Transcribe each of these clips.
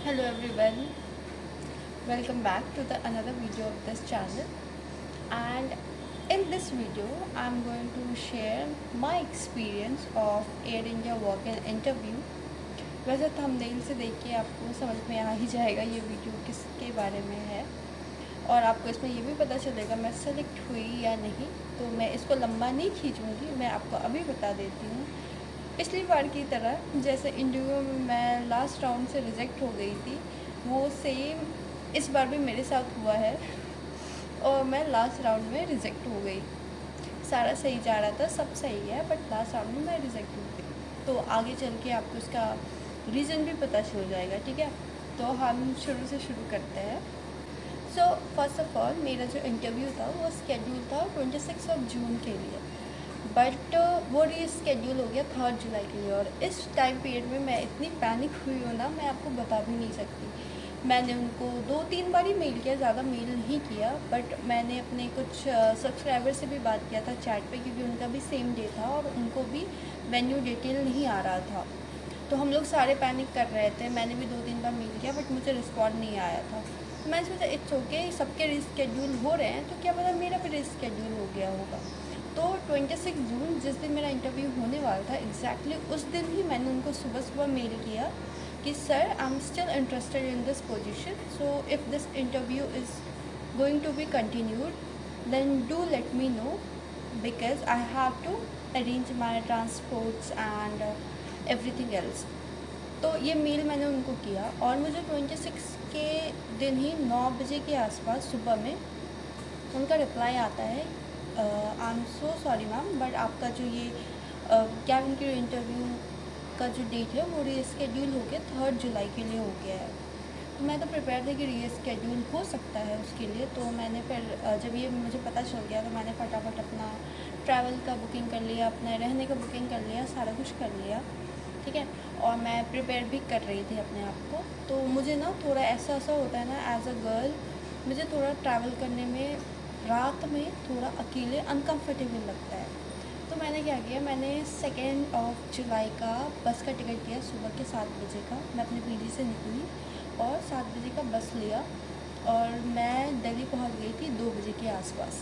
Hello everyone, welcome back to the another video of this channel. And in this video I'm going to share my experience of Air India walk-in interview. वैसे thumbnail से देख के आपको समझ में आ ही जाएगा ये वीडियो किसके बारे में है और आपको इसमें ये भी पता चलेगा मैं सेलेक्ट हुई या नहीं। तो मैं इसको लंबा नहीं खींचूँगी, मैं आपको अभी बता देती हूँ। पिछली बार की तरह जैसे इंटरव्यू में मैं लास्ट राउंड से रिजेक्ट हो गई थी, वो सेम इस बार भी मेरे साथ हुआ है और मैं लास्ट राउंड में रिजेक्ट हो गई। सारा सही जा रहा था, सब सही है, बट लास्ट राउंड में मैं रिजेक्ट हो गई। तो आगे चल के आपको इसका रीज़न भी पता चल जाएगा, ठीक है। तो हम शुरू से शुरू करते हैं। सो फर्स्ट ऑफ ऑल मेरा जो इंटरव्यू था वो स्केड्यूल था 26 जून के लिए, बट वो रीस्केड्यूल हो गया 3 जुलाई के लिए। और इस टाइम पीरियड में मैं इतनी पैनिक हुई हूँ ना, मैं आपको बता भी नहीं सकती। मैंने उनको 2-3 बार ही मेल किया, ज़्यादा मेल नहीं किया, बट मैंने अपने कुछ सब्सक्राइबर से भी बात किया था चैट पे, क्योंकि उनका भी सेम डे था और उनको भी वेन्यू डिटेल नहीं आ रहा था। तो हम लोग सारे पैनिक कर रहे थे। मैंने भी 2-3 बार मेल किया, बट मुझे रिस्पॉन्ड नहीं आया था। तो मैंने सोचा इट्स ओके, सबके रिस्केड्यूल हो रहे हैं तो क्या पता मेरा भी रिस्केड्यूल हो गया होगा। तो 26 जून जिस दिन मेरा इंटरव्यू होने वाला था, एग्जैक्टली उस दिन ही मैंने उनको सुबह सुबह मेल किया कि sir I am still interested in this position, so if this interview is going to be continued then do let me know, because I have to arrange my transports and everything else. तो ये mail मैंने उनको किया और मुझे 26 के दिन ही 9 बजे के आसपास सुबह में उनका रिप्लाई आता है, I am so sorry ma'am, but आपका जो ये कैबिन क्रू इंटरव्यू का जो डेट है वो रीस्केड्यूल हो गया 3 जुलाई के लिए हो गया है। तो मैं तो प्रिपेयर थी कि रीस्केड्यूल हो सकता है उसके लिए। तो मैंने फिर जब ये मुझे पता चल गया तो मैंने फटाफट अपना ट्रैवल का बुकिंग कर लिया, अपने रहने का बुकिंग कर लिया, सारा कुछ कर लिया, ठीक है। और मैं प्रिपेयर भी कर रही थी अपने आप को। तो मुझे ना थोड़ा ऐसा ऐसा होता है ना, एज अ गर्ल मुझे थोड़ा ट्रैवल करने में रात में थोड़ा अकेले अनकंफर्टेबल लगता है। तो मैंने क्या किया, मैंने 2 जुलाई का बस का टिकट किया सुबह के 7 बजे का। मैं अपने पीजी से निकली और 7 बजे का बस लिया और मैं दिल्ली पहुंच गई थी 2 बजे के आसपास।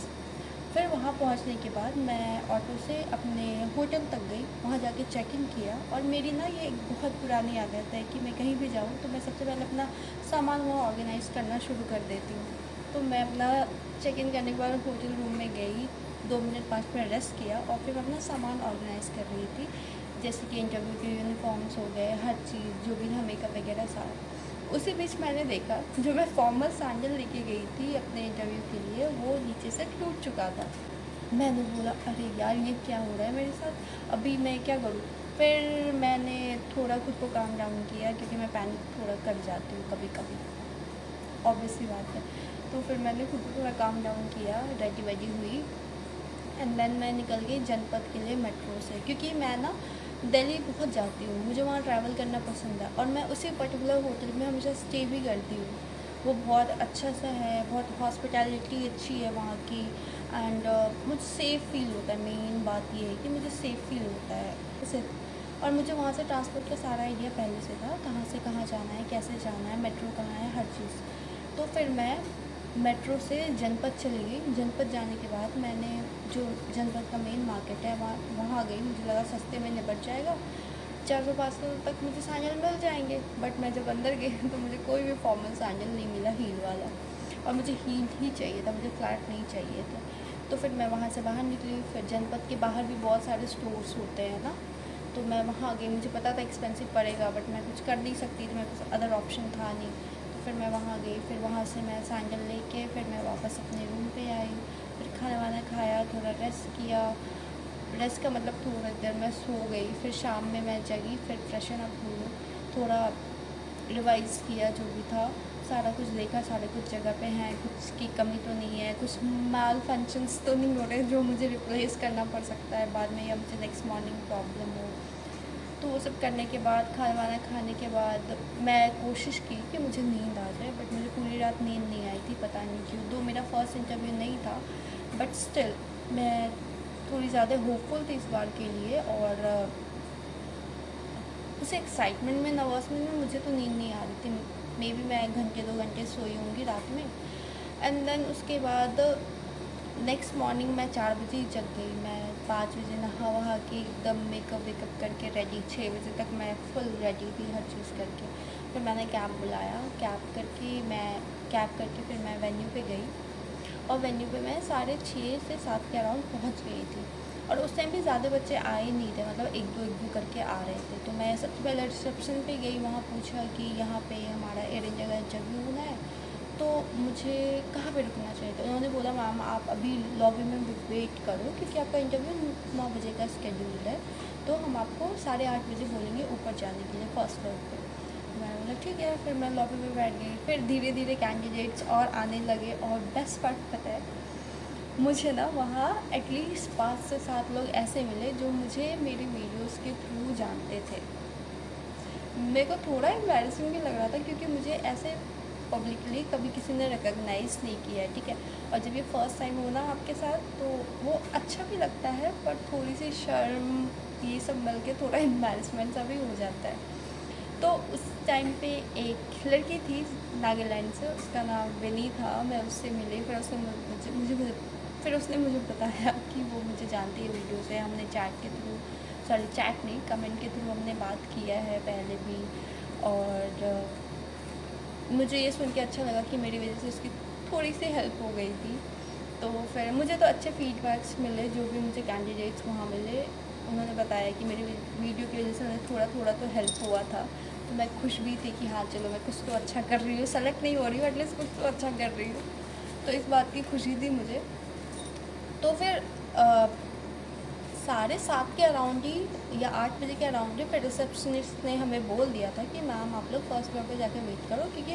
फिर वहाँ पहुँचने के बाद मैं ऑटो से अपने होटल तक गई, वहाँ जाके चेक इन किया। और मेरी ना ये एक बहुत पुरानी आदत है कि मैं कहीं भी जाऊँ तो मैं सबसे पहले अपना सामान वहाँ ऑर्गेनाइज़ करना शुरू कर देती हूँ। तो मैं अपना चेक इन करने के बाद होटल रूम में गई, 2 मिनट 5 मिनट रेस्ट किया और फिर मैं अपना सामान ऑर्गेनाइज़ कर रही थी, जैसे कि इंटरव्यू के यूनिफॉर्म्स हो गए, हर चीज़ जो भी था, मेकअप वगैरह सारा। उसी बीच मैंने देखा जो मैं फॉर्मल सैंडल लेके गई थी अपने इंटरव्यू के लिए, वो नीचे से टूट चुका था। मैंने बोला अरे यार ये क्या हो रहा है मेरे साथ, अभी मैं क्या करूँ। फिर मैंने थोड़ा खुद को काम डाउन किया, क्योंकि मैं पैनिक थोड़ा कर जाती हूँ कभी कभी, ऑब्वियसली बात है। तो फिर मैंने खुद को थोड़ा काम डाउन किया, रेडी वेडी हुई एंड देन मैं निकल गई जनपद के लिए मेट्रो से, क्योंकि मैं ना दिल्ली बहुत जाती हूँ, मुझे वहाँ ट्रैवल करना पसंद है और मैं उसी पर्टिकुलर होटल में हमेशा स्टे भी करती हूँ। वो बहुत अच्छा सा है, बहुत हॉस्पिटैलिटी अच्छी है वहाँ की एंड मुझे सेफ़ फील होता है। मेन बात ये है कि मुझे सेफ़ फील होता है उसे। और मुझे वहाँ से ट्रांसपोर्ट का सारा आइडिया पहले से था, कहाँ से कहाँ जाना है, कैसे जाना है, मेट्रो कहाँ है, हर चीज़। तो फिर मैं मेट्रो से जनपद चली गई। जनपद जाने के बाद मैंने जो जनपद का मेन मार्केट है वहाँ गई। मुझे लगा सस्ते में निपट जाएगा, 400-500 तक मुझे सैंडल मिल जाएंगे। बट मैं जब अंदर गई तो मुझे कोई भी फॉर्मल सैंडल नहीं मिला हील वाला, और मुझे हील ही चाहिए था, मुझे फ्लैट नहीं चाहिए था। तो फिर मैं वहाँ से बाहर निकली। फिर जनपद के बाहर भी बहुत सारे स्टोर्स होते हैं ना, तो मैं वहाँ गई। मुझे पता था एक्सपेंसिव पड़ेगा, बट मैं कुछ कर नहीं सकती थी, मेरे पास अदर ऑप्शन था नहीं। तो फिर मैं वहाँ गई, फिर वहाँ से मैं सैंडल लेके फिर मैं वापस अपने रूम पे आई। फिर खाना वाना खाया, थोड़ा रेस्ट किया। रेस्ट का मतलब थोड़ा देर मैं सो गई। फिर शाम में मैं जगी, फिर फ्रेशन अप हुई, थोड़ा रिवाइज़ किया जो भी था, सारा कुछ देखा, सारे कुछ जगह पे हैं, कुछ की कमी तो नहीं है, कुछ माल फंक्शंस तो नहीं हो रहे जो मुझे रिप्लेस करना पड़ सकता है बाद में, या मुझे नेक्स्ट मॉर्निंग प्रॉब्लम हो। तो वो सब करने के बाद, खाना वाना खाने के बाद मैं कोशिश की कि मुझे नींद आ जाए, बट मुझे पूरी रात नींद नहीं आई थी, पता नहीं क्यों। दो मेरा फर्स्ट इंटरव्यू नहीं था, बट स्टिल मैं थोड़ी ज़्यादा होपफुल थी इस बार के लिए। और उस एक्साइटमेंट में, नर्वसमेंट में मुझे तो नींद नहीं आ रही थी। मे बी मैं घंटे 2 घंटे सोई होंगी रात में। एंड देन उसके बाद नेक्स्ट मॉर्निंग मैं 4 बजे ही जग गई। मैं 5 बजे नहा वहा के एकदम मेकअप वेकअप करके रेडी, 6 बजे तक मैं फुल रेडी थी हर चीज़ करके। फिर मैंने कैब बुलाया, कैब करके फिर मैं वेन्यू पे गई, और वेन्यू पे मैं 6:30 से 7 के अराउंड पहुंच गई थी। और उस टाइम भी ज़्यादा बच्चे आए नहीं थे, मतलब एक दो करके आ रहे थे। तो मैं सबसे पहले रिसेप्शन पे गई, वहाँ पूछा कि यहाँ पे हमारा एयर इंडिया का इंटरव्यू होना है, तो मुझे कहाँ पे रुकना चाहिए था। उन्होंने बोला मैम आप अभी लॉबी में वेट करो, क्योंकि आपका इंटरव्यू 9 बजे का शेड्यूल्ड है, तो हम आपको 8:30 बजे बोलेंगे ऊपर जाने के लिए फर्स्ट फ्लोर पे। मैं बोला ठीक है। फिर मैं लॉबी में बैठ गई। फिर धीरे धीरे कैंडिडेट्स और आने लगे, और बेस्ट पार्ट पता है मुझे ना, वहाँ एटलीस्ट 5 से 7 लोग ऐसे मिले जो मुझे मेरी वीडियोस के थ्रू जानते थे। मेरे को थोड़ा एम्बैरेसिंग भी लग रहा था, क्योंकि मुझे ऐसे पब्लिकली कभी किसी ने रिकॉग्नाइज़ नहीं किया है, ठीक है। और जब ये फ़र्स्ट टाइम हो ना आपके साथ, तो वो अच्छा भी लगता है, पर थोड़ी सी शर्म ये सब मिल के थोड़ा एम्बैरेसमेंट सा भी हो जाता है। तो उस टाइम पे एक लड़की थी नागालैंड से, उसका नाम विनी था। मैं उससे मिली, फिर उसने फिर उसने मुझे बताया कि वो मुझे जानती है वीडियो से। हमने चैट नहीं, कमेंट के थ्रू हमने बात किया है पहले भी। और मुझे ये सुन के अच्छा लगा कि मेरी वजह से उसकी थोड़ी सी हेल्प हो गई थी। तो फिर मुझे तो अच्छे फीडबैक्स मिले, जो भी मुझे कैंडिडेट्स वहाँ मिले उन्होंने बताया कि मेरी वीडियो की वजह से उन्हें थोड़ा थोड़ा तो हेल्प हुआ था। तो मैं खुश भी थी कि हाँ चलो मैं कुछ तो अच्छा कर रही हूँ, सेलेक्ट नहीं हो रही हूँ, एटलीस्ट कुछ तो अच्छा कर रही हूँ। तो इस बात की खुशी थी मुझे। तो फिर 7:30 के अराउंड ही या 8 बजे के अराउंड ही फिर रिसेप्शनिस्ट ने हमें बोल दिया था कि मैम आप लोग फर्स्ट फ्लोर पे जाके वेट करो, क्योंकि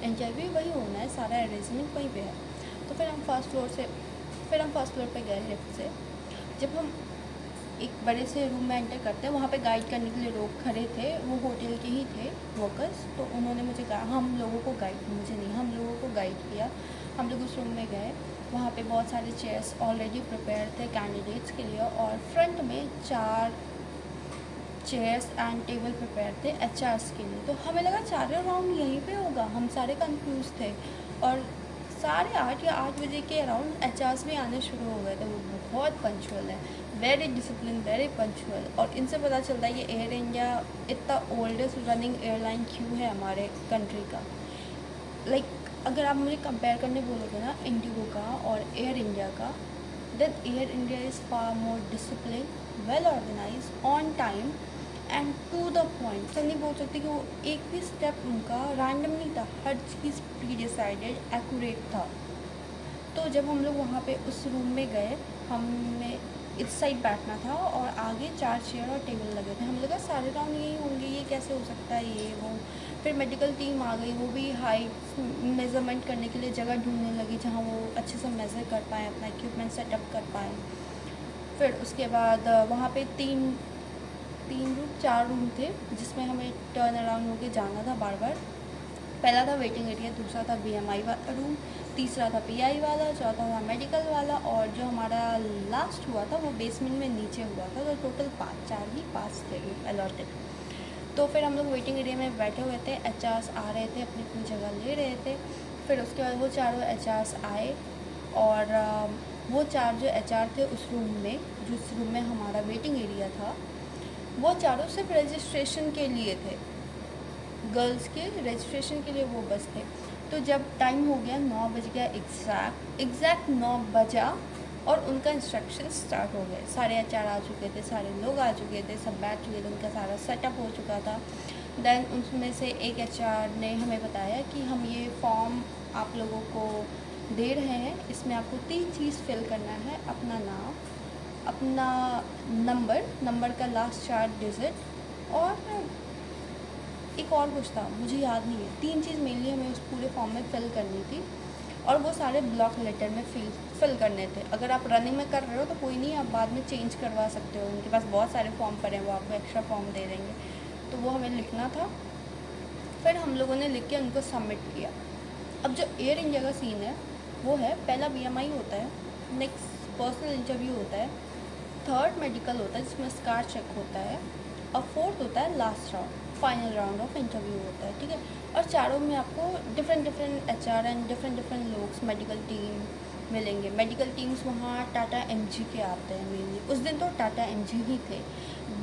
इंटरव्यू वही होना है, सारा अरेंजमेंट वहीं पे है। तो फिर हम फर्स्ट फ्लोर पे गए लिफ्ट से। जब हम एक बड़े से रूम में एंटर करते हैं, वहाँ पे गाइड करने के लिए लोग खड़े थे, वो होटल के ही थे वर्कर्स। तो उन्होंने मुझे कहा, हम लोगों को गाइड किया। हम लोग उस रूम में गए, वहाँ पे बहुत सारे चेयर्स ऑलरेडी प्रिपेयर थे कैंडिडेट्स के लिए, और फ्रंट में 4 चेयर्स एंड टेबल प्रिपेयर थे एचआर्स के लिए। तो हमें लगा चारों राउंड यहीं पे होगा, हम सारे कंफ्यूज थे। और 8:30 या 8 बजे के अराउंड एचआर्स भी आने शुरू हो गए थे। वो बहुत पंचुअल है, वेरी डिसिप्लिन, वेरी पंचुअल। और इनसे पता चलता है कि एयर इंडिया इतना ओल्डेस्ट रनिंग एयरलाइन क्यों है हमारे कंट्री का। लाइक अगर आप मुझे कंपेयर करने बोलोगे ना इंडिगो का और एयर इंडिया का, then Air India is far more discipline, well organise, on time and to the point. तो नहीं बोल सकती कि वो एक भी स्टेप उनका रैंडम नहीं था, हर चीज़ प्री डिसाइडेड एक्यूरेट था। तो जब हम लोग वहाँ पे उस रूम में गए, हमें इस साइड बैठना था और आगे 4 चेयर और टेबल लगे थे। हमें लगा सारे राउंड यही होंगे, ये कैसे हो सकता है, ये वो। फिर मेडिकल टीम आ गई, वो भी हाइट मेज़रमेंट करने के लिए जगह ढूंढने लगी जहाँ वो अच्छे से मेज़र कर पाएँ, अपना इक्विपमेंट सेटअप कर पाएँ। फिर उसके बाद वहाँ पे 4 रूम थे, जिसमें हमें टर्न अराउंड होके जाना था बार बार। पहला था वेटिंग एरिया, दूसरा था बीएमआई वाला रूम, तीसरा था पीआई वाला, चौथा था मेडिकल वाला, और जो हमारा लास्ट हुआ था वो बेसमेंट में नीचे हुआ था। तो टोटल 5 थे अलॉटेड। तो फिर हम लोग वेटिंग एरिया में बैठे हुए थे, एचआर्स आ रहे थे, अपनी अपनी जगह ले रहे थे। फिर उसके बाद वो चारों एचआर्स आए, और वो 4 जो एचआर थे उस रूम में, जिस रूम में हमारा वेटिंग एरिया था, वो चारों सिर्फ रजिस्ट्रेशन के लिए थे, गर्ल्स के रजिस्ट्रेशन के लिए वो बस थे। तो जब टाइम हो गया 9 बज गया, एग्जैक्ट 9 बजा, और उनका इंस्ट्रक्शन स्टार्ट हो गए। सारे एचआर आ चुके थे, सारे लोग आ चुके थे, सब बैठ चुके थे, उनका सारा सेटअप हो चुका था। देन उनमें से एक एचआर ने हमें बताया कि हम ये फॉर्म आप लोगों को दे रहे हैं, इसमें आपको 3 चीज़ फिल करना है, अपना नाम, अपना नंबर का लास्ट 4 डिजिट, और एक और कुछ था मुझे याद नहीं है। 3 चीज़ मेनली हमें उस पूरे फॉर्म में फिल करनी थी, और वो सारे ब्लॉक लेटर में फिल करने थे। अगर आप रनिंग में कर रहे हो तो कोई नहीं, आप बाद में चेंज करवा सकते हो, उनके पास बहुत सारे फॉर्म पड़े हैं, वो आपको एक्स्ट्रा फॉर्म दे देंगे। तो वो हमें लिखना था। फिर हम लोगों ने लिख के उनको सबमिट किया। अब जो एयर इंडिया का सीन है वो है, पहला बीएमआई होता है, नेक्स्ट पर्सनल इंटरव्यू होता है, थर्ड मेडिकल होता है जिसमें स्कार चेक होता है, और फोर्थ होता है last round, final round of interview होता है, ठीक है। और चारों में आपको different different HR and different different लोग मेडिकल टीम मिलेंगे। मेडिकल टीम्स वहाँ टाटा एमजी के आते हैं मेनली। उस दिन तो टाटा एमजी ही थे,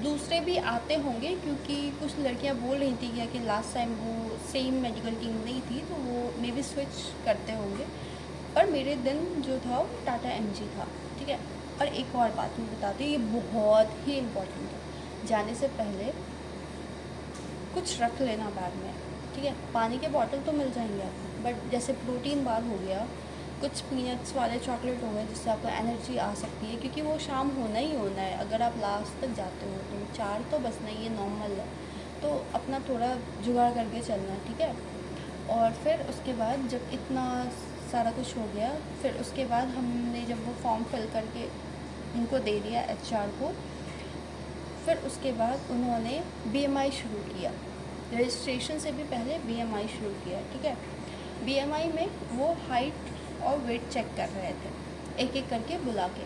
दूसरे भी आते होंगे क्योंकि कुछ लड़कियाँ बोल रही थी कि लास्ट टाइम वो सेम मेडिकल टीम नहीं थी तो वो मे बी स्विच करते होंगे। और मेरे दिन जो था वो टाटा एमजी था, ठीक है। और एक और बात मैं बताती हूँ, ये बहुत ही इम्पोर्टेंट है। जाने से पहले कुछ रख लेना बैग में, ठीक है। पानी के बॉटल तो मिल जाएंगे आपको, बट जैसे प्रोटीन बार हो गया, कुछ पीनट्स वाले चॉकलेट हो गए जिससे आपको एनर्जी आ सकती है, क्योंकि वो शाम होना ही होना है। अगर आप लास्ट तक जाते हो तो 4 तो बस नहीं, ये नॉर्मल है, तो अपना थोड़ा जुगाड़ करके चलना, ठीक है। और फिर उसके बाद जब इतना सारा कुछ हो गया, फिर उसके बाद हमने जब वो फॉर्म फिल करके उनको दे दिया एचआर को, फिर उसके बाद उन्होंने बीएमआई शुरू किया। रजिस्ट्रेशन से भी पहले बीएमआई शुरू किया, ठीक है। बीएमआई में वो हाइट और वेट चेक कर रहे थे, एक एक करके बुला के।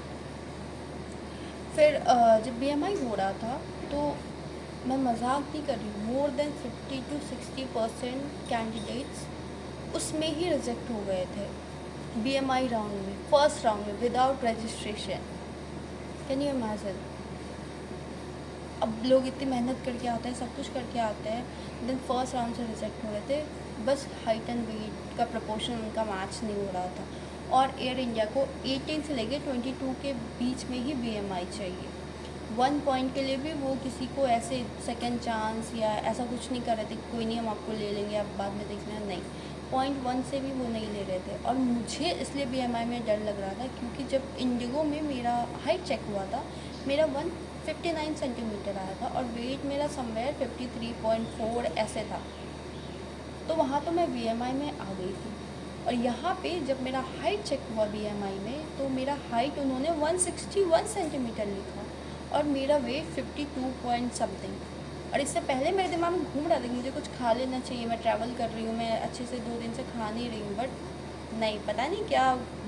फिर जब बीएमआई हो रहा था तो मैं मजाक नहीं कर रही हूँ, मोर देन 50 to 60% कैंडिडेट्स उसमें ही रिजेक्ट हो गए थे बीएमआई राउंड में, फर्स्ट राउंड में, without registration. Can you imagine? अब लोग इतनी मेहनत करके आते हैं, सब कुछ करके आते हैं, देन फर्स्ट राउंड से रिजेक्ट हो रहे थे, बस हाइट एंड वेट का प्रपोर्शन उनका मैच नहीं हो रहा था। और एयर इंडिया को 18 से लेके 22 के बीच में ही बीएमआई चाहिए। 1 पॉइंट के लिए भी वो किसी को ऐसे सेकंड चांस या ऐसा कुछ नहीं कर रहे थे, कोई नहीं हम आपको ले लेंगे, आप बाद में देख लेना, नहीं। 0.1 से भी वो नहीं ले रहे थे। और मुझे इसलिए बीएमआई में डर लग रहा था क्योंकि जब इंडिगो में मेरा हाइट चेक हुआ था, मेरा 159 सेंटीमीटर आया था और वेट मेरा समवेयर 53.4 ऐसे था। तो वहाँ तो मैं बीएमआई में आ गई थी। और यहाँ पे जब मेरा हाइट चेक हुआ बीएमआई में, तो मेरा हाइट उन्होंने 161 सेंटीमीटर लिखा और मेरा वेट 52 पॉइंट समथिंग। और इससे पहले मेरे दिमाग में घूम रहा था कि मुझे कुछ खा लेना चाहिए, मैं ट्रैवल कर रही हूँ, मैं अच्छे से 2 दिन से खा नहीं रही हूँ, बट नहीं, पता नहीं क्या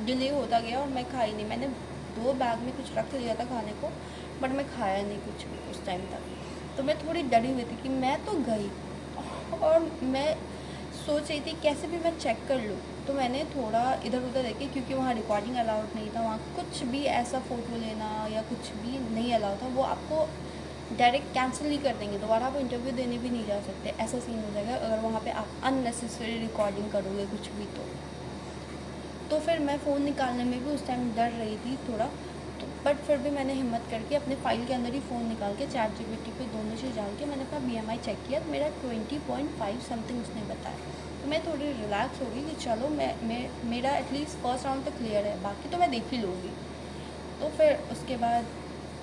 डिले होता गया और मैं खाई नहीं। मैंने 2 बैग में कुछ रख लिया था खाने को, बट मैं खाया नहीं कुछ भी उस टाइम तक। तो मैं थोड़ी डरी हुई थी कि मैं तो गई और मैं सोच रही थी कैसे भी मैं चेक कर लूँ। तो मैंने थोड़ा इधर उधर देखे, क्योंकि वहाँ रिकॉर्डिंग अलाउड नहीं था, वहाँ कुछ भी ऐसा फ़ोटो लेना या कुछ भी नहीं अलाउड था। वो आपको डायरेक्ट कैंसिल ही कर देंगे, दोबारा आप इंटरव्यू देने भी नहीं जा सकते, ऐसा सीन हो जाएगा अगर वहाँ पे आप अननेसेसरी रिकॉर्डिंग करोगे कुछ भी। तो फिर मैं फ़ोन निकालने में भी उस टाइम डर रही थी थोड़ा, तो बट फिर भी मैंने हिम्मत करके अपने फ़ाइल के अंदर ही फ़ोन निकाल के ChatGPT पे दोनों चीज़ डाल के मैंने अपना बीएमआई चेक किया, तो मेरा 20.5 समथिंग उसने बताया। तो मैं थोड़ी रिलैक्स हो गई कि चलो मेरा एटलीस्ट फर्स्ट राउंड तो क्लियर है, बाकी तो मैं देख ही लूँगी। तो फिर उसके बाद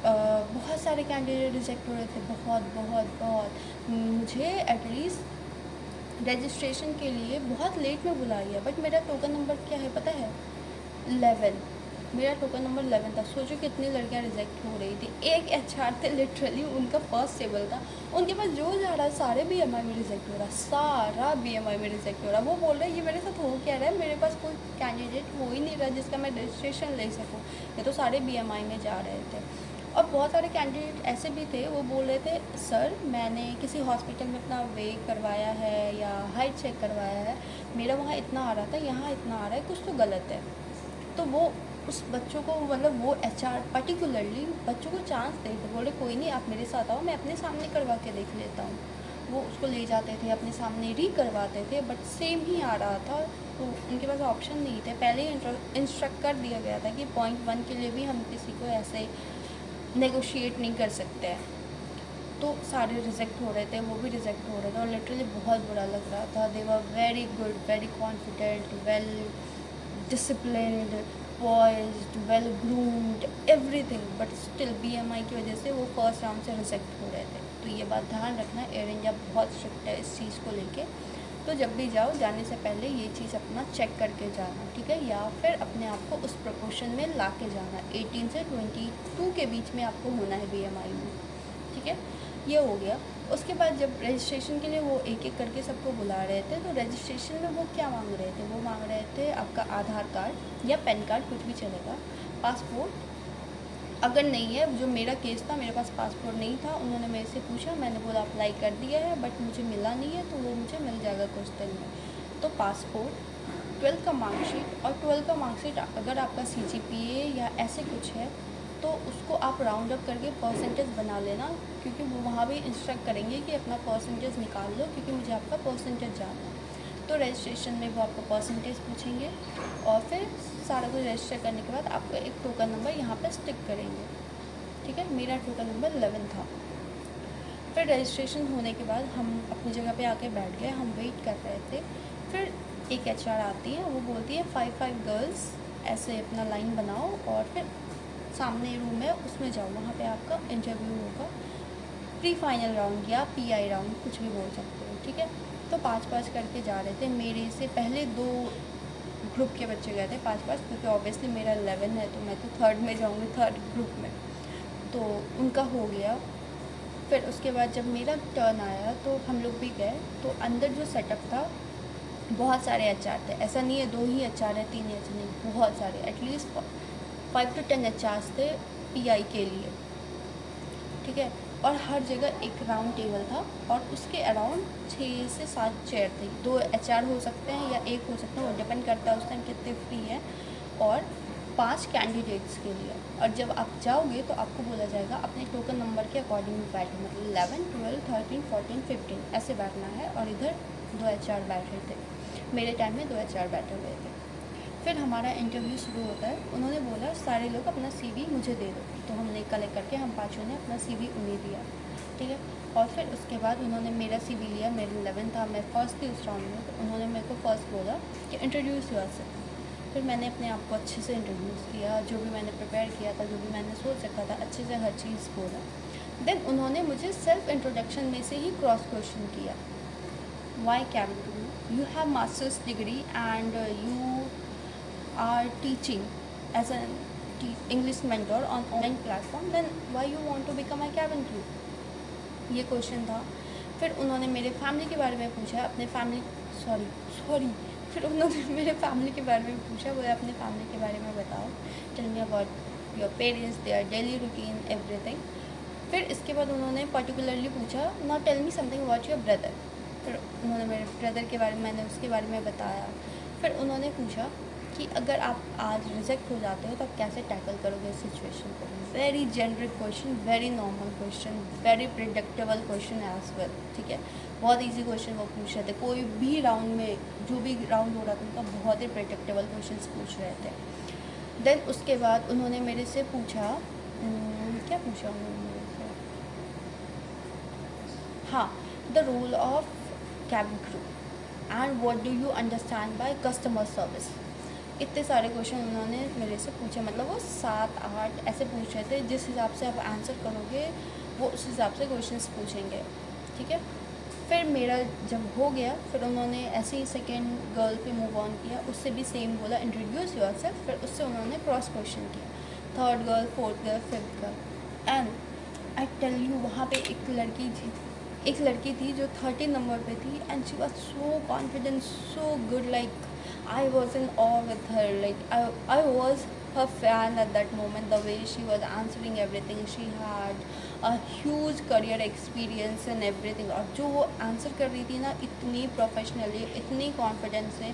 बहुत सारे कैंडिडेट रिजेक्ट हो रहे थे, बहुत बहुत बहुत। मुझे एटलीस्ट रजिस्ट्रेशन के लिए बहुत लेट में बुला लिया, बट मेरा टोकन नंबर क्या है पता है? 11। मेरा टोकन नंबर 11 था। सोचो कितनी लड़कियां रिजेक्ट हो रही थी। एक एचआर थे, लिटरली उनका फर्स्ट टेबल था, उनके पास जो जा रहा है सारे बीएमआई में रिजेक्ट हो रहा, सारा बीएमआई में रिजेक्ट हो रहा। वो बोल रहे हैं ये मेरे साथ हो क्या रहा है, मेरे पास कोई कैंडिडेट हो ही नहीं रहा जिसका मैं रजिस्ट्रेशन ले सकूँ, ये तो सारे बीएमआई में जा रहे थे। और बहुत सारे कैंडिडेट ऐसे भी थे, वो बोल रहे थे सर मैंने किसी हॉस्पिटल में अपना वेट करवाया है या हाइट चेक करवाया है, मेरा वहाँ इतना आ रहा था, यहाँ इतना आ रहा है, कुछ तो गलत है। तो वो उस बच्चों को, मतलब वो एचआर पर्टिकुलरली बच्चों को चांस दे थे, बोले कोई नहीं आप मेरे साथ आओ, मैं अपने सामने करवा के देख लेता हूँ। वो उसको ले जाते थे, अपने सामने री करवाते थे, बट सेम ही आ रहा था। तो उनके पास ऑप्शन नहीं थे, पहले ही इंस्ट्रक्ट कर दिया गया था कि 0.1 के लिए भी हम किसी को ऐसे नेगोशिएट नहीं कर सकते हैं। तो सारे रिजेक्ट हो रहे थे, वो भी रिजेक्ट हो रहे थे और लिटरली बहुत बुरा लग रहा था। They were very good, very confident, well disciplined, poised, well groomed, everything, but still BMI की वजह से वो फर्स्ट राउंड से रिजेक्ट हो रहे थे। तो ये बात ध्यान रखना, एयर इंडिया बहुत स्ट्रिक्ट है इस चीज़ को लेके। तो जब भी जाओ, जाने से पहले ये चीज़ अपना चेक करके जाना, ठीक है, या फिर अपने आप को उस प्रोपोर्शन में ला के जाना। 18 से 22 के बीच में आपको होना है बीएमआई में, ठीक है। ये हो गया। उसके बाद जब रजिस्ट्रेशन के लिए वो एक एक करके सबको बुला रहे थे, तो रजिस्ट्रेशन में वो क्या मांग रहे थे? वो मांग रहे थे आपका आधार कार्ड या पैन कार्ड, कुछ भी चलेगा, पासपोर्ट, अगर नहीं है, जो मेरा केस था, मेरे पास पासपोर्ट नहीं था, उन्होंने मेरे से पूछा, मैंने बोला अप्लाई कर दिया है बट मुझे मिला नहीं है, तो वो मुझे मिल जाएगा कुछ दिन में। तो पासपोर्ट, 12th का मार्कशीट, और 12th का मार्कशीट अगर आपका CGPA या ऐसे कुछ है तो उसको आप राउंड अप करके परसेंटेज बना लेना, क्योंकि वो वहाँ भी इंस्ट्रक्ट करेंगे कि अपना परसेंटेज निकाल लो, क्योंकि मुझे आपका परसेंटेज जानना है। तो रजिस्ट्रेशन में वो आपको परसेंटेज पूछेंगे और फिर सारा कुछ रजिस्टर करने के बाद आपको एक टोकन नंबर यहाँ पे स्टिक करेंगे। ठीक है, मेरा टोकन नंबर 11 था। फिर रजिस्ट्रेशन होने के बाद हम अपनी जगह पे आके बैठ गए, हम वेट कर रहे थे। फिर एक HR आती है, वो बोलती है 5 गर्ल्स ऐसे अपना लाइन बनाओ और फिर सामने रूम है उसमें जाओ, वहाँ पे आपका इंटरव्यू होगा, प्री फाइनल राउंड या PI राउंड, कुछ भी बोल सकते हो। ठीक है, तो 5-5 करके जा रहे थे। मेरे से पहले 2 ग्रुप के बच्चे गए थे 5-5, क्योंकि ऑब्वियसली मेरा 11 है तो मैं तो 3rd में जाऊँगी, 3rd ग्रुप में, तो उनका हो गया। फिर उसके बाद जब मेरा टर्न आया तो हम लोग भी गए, तो अंदर जो सेटअप था, बहुत सारे HR थे, ऐसा नहीं है 2 ही HR है, 3 ही HR नहीं, बहुत सारे, एटलीस्ट 5 to 10 HRs थे PI के लिए। ठीक है, और हर जगह एक राउंड टेबल था और उसके अराउंड 6 से 7 चेयर थी। 2 HR हो सकते हैं या 1 हो सकता है, वो डिपेंड करता है उस टाइम कितने फ्री है, और 5 कैंडिडेट्स के लिए। और जब आप जाओगे तो आपको बोला जाएगा अपने टोकन नंबर के अकॉर्डिंग बैठो, मतलब 11, 12, 13, 14, 15 ऐसे बैठना है। और इधर 2 HR बैठे थे, मेरे टाइम में 2 HR बैठे हुए थे। फिर हमारा इंटरव्यू शुरू होता है। उन्होंने बोला सारे लोग अपना CV मुझे दे दो, तो हमने कलेक्ट करके हम 5 ने अपना CV उन्हें दिया। ठीक है, और फिर उसके बाद उन्होंने मेरा CV लिया, मेरा 11 था, मैं फर्स्ट थी उस राउंड में, तो उन्होंने मेरे को फर्स्ट बोला कि इंट्रोड्यूस योरसेल्फ। फिर मैंने अपने आप को अच्छे से इंट्रोड्यूस किया, जो भी मैंने प्रिपेयर किया था, जो भी मैंने सोच रखा था, अच्छे से हर चीज़ बोला। देन उन्होंने मुझे सेल्फ इंट्रोडक्शन में से ही क्रॉस क्वेश्चन किया, Y cabin crew, you have master's degree and you are teaching as an English mentor on online platform, then why you want to become a cabin crew? ये question था। फिर उन्होंने मेरे family के बारे में पूछा, अपने फैमिली सॉरी फिर उन्होंने मेरे फैमिली के बारे में पूछा, बोले अपने फैमिली के बारे में बताओ, tell me about your parents, their daily routine, everything. फिर इसके बाद उन्होंने पर्टिकुलरली पूछा, now tell me something about your brother. फिर उन्होंने मेरे ब्रदर के बारे में, मैंने उसके बारे में बताया। फिर उन्होंने पूछा कि अगर आप आज रिजेक्ट हो जाते हो तो आप कैसे टैकल करोगे इस सिचुएशन को। Very generic question, very normal question, very predictable question as well. ठीक है, बहुत इजी क्वेश्चन वो पूछ रहे थे। कोई भी राउंड में, जो भी राउंड हो रहा था उनका, बहुत ही प्रिडिक्टेबल क्वेश्चन पूछ रहे थे। देन उसके बाद उन्होंने मेरे से पूछा, क्या पूछा उन्होंने मेरे से, हाँ, the role of cabin crew and what do you understand by customer service। इतने सारे क्वेश्चन उन्होंने मेरे से पूछे, मतलब वो 7-8 ऐसे पूछ रहे थे, जिस हिसाब से आप आंसर करोगे वो उस हिसाब से क्वेश्चंस पूछेंगे। ठीक है, फिर मेरा जब हो गया, फिर उन्होंने ऐसे ही सेकेंड गर्ल पे मूव ऑन किया, उससे भी सेम बोला इंट्रोड्यूस योरसेल्फ। फिर उससे उन्होंने क्रॉस क्वेश्चन किया, 3rd girl, 4th girl, 5th girl. And I tell you, वहाँ पे एक लड़की थी जो 13 नंबर पे थी, and she was so confident, so good, like I was in awe with her, like I was her fan at that moment, the way she was answering everything. She had a huge career experience and everything, और जो वो answer कर रही थी ना, इतनी professionally, इतनी confidence से,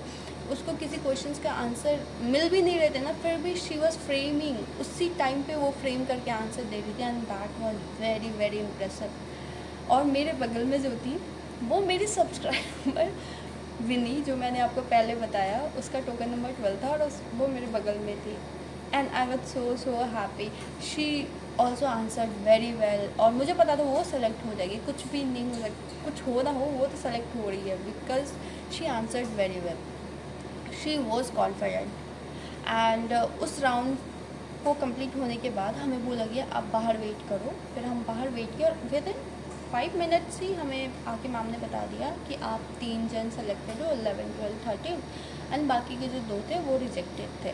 उसको किसी क्वेश्चंस का आंसर मिल भी नहीं रहे थे ना, फिर भी शी वॉज फ्रेमिंग, उसी टाइम पे वो फ्रेम करके आंसर दे रही थी, and that was very very impressive. और मेरे बगल में जो थी, वो मेरी सब्सक्राइबर विनी, जो मैंने आपको पहले बताया, उसका टोकन नंबर 12 था, और वो मेरे बगल में थी। And I was so happy. She also answered very well, और मुझे पता था वो सेलेक्ट हो जाएगी, कुछ भी नहीं हो सकता, कुछ हो ना हो, वो तो सेलेक्ट हो रही है, because she answered very well, she was confident. And उस राउंड को कंप्लीट होने के बाद हमें बोला गया आप बाहर वेट करो। फिर हम बाहर वेट किया, और विद इन 5 मिनट्स ही हमें आके मैम ने बता दिया कि आप 3 जन सेलेक्टेड हो, 11, 12, 13, एंड बाकी के जो 2 थे वो रिजेक्टेड थे,